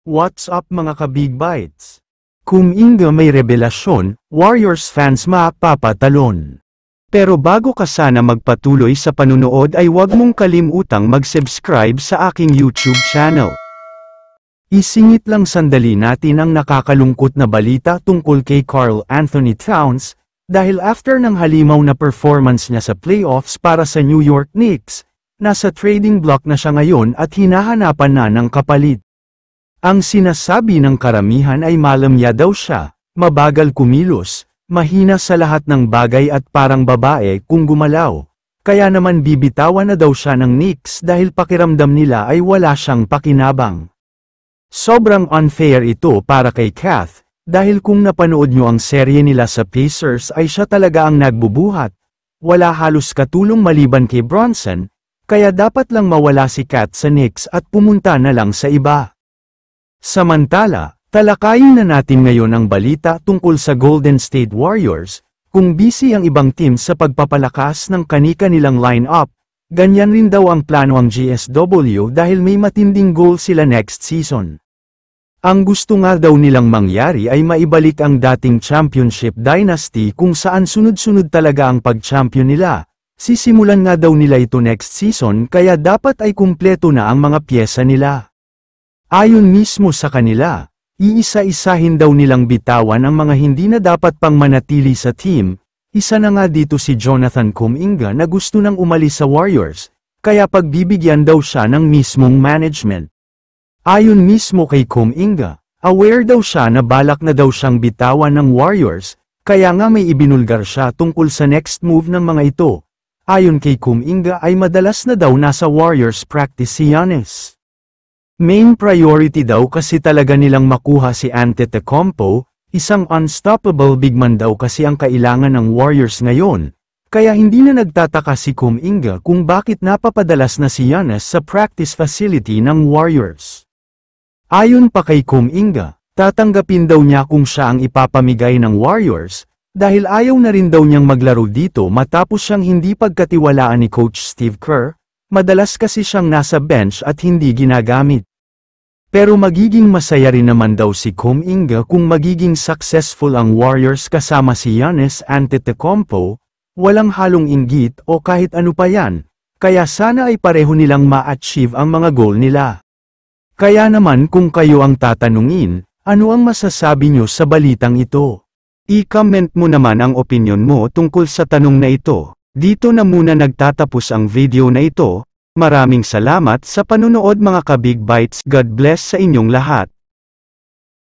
What's up mga ka-Big Bites? Kuminga may revelasyon, Warriors fans mapapatalon. Pero bago ka sana magpatuloy sa panunood ay huwag mong kalimutang mag-subscribe sa aking YouTube channel. Isingit lang sandali natin ang nakakalungkot na balita tungkol kay Karl Anthony Towns, dahil after ng halimaw na performance niya sa playoffs para sa New York Knicks, nasa trading block na siya ngayon at hinahanapan na ng kapalit. Ang sinasabi ng karamihan ay malamya daw siya, mabagal kumilos, mahina sa lahat ng bagay at parang babae kung gumalaw. Kaya naman bibitawan na daw siya ng Knicks dahil pakiramdam nila ay wala siyang pakinabang. Sobrang unfair ito para kay Kath, dahil kung napanood nyo ang serye nila sa Pacers ay siya talaga ang nagbubuhat. Wala halos katulong maliban kay Bronson, kaya dapat lang mawala si Kath sa Knicks at pumunta na lang sa iba. Samantala, talakayin na natin ngayon ang balita tungkol sa Golden State Warriors, kung busy ang ibang team sa pagpapalakas ng kani-kanilang line-up, ganyan rin daw ang plano ang GSW dahil may matinding goal sila next season. Ang gusto nga daw nilang mangyari ay maibalik ang dating championship dynasty kung saan sunod-sunod talaga ang pag-champion nila. Sisimulan nga daw nila ito next season kaya dapat ay kumpleto na ang mga pyesa nila. Ayon mismo sa kanila, iisa-isahin daw nilang bitawan ang mga hindi na dapat pang manatili sa team. Isa na nga dito si Jonathan Kuminga na gusto nang umalis sa Warriors, kaya pagbibigyan daw siya ng mismong management. Ayon mismo kay Kuminga, aware daw siya na balak na daw siyang bitawan ng Warriors, kaya nga may ibinulgar siya tungkol sa next move ng mga ito. Ayon kay Kuminga ay madalas na daw nasa Warriors practice si Giannis. Main priority daw kasi talaga nilang makuha si Antetokounmpo, isang unstoppable big man daw kasi ang kailangan ng Warriors ngayon, kaya hindi na nagtataka si Kuminga kung bakit napapadalas na si Giannis sa practice facility ng Warriors. Ayon pa kay Kuminga, tatanggapin daw niya kung siya ang ipapamigay ng Warriors, dahil ayaw na rin daw niyang maglaro dito matapos siyang hindi pagkatiwalaan ni Coach Steve Kerr, madalas kasi siyang nasa bench at hindi ginagamit. Pero magiging masaya rin naman daw si Kuminga kung magiging successful ang Warriors kasama si Giannis Antetokounmpo, walang halong inggit o kahit ano pa yan, kaya sana ay pareho nilang ma-achieve ang mga goal nila. Kaya naman kung kayo ang tatanungin, ano ang masasabi nyo sa balitang ito? I-comment mo naman ang opinion mo tungkol sa tanong na ito. Dito na muna nagtatapos ang video na ito. Maraming salamat sa panunood mga ka-Big Bites. God bless sa inyong lahat.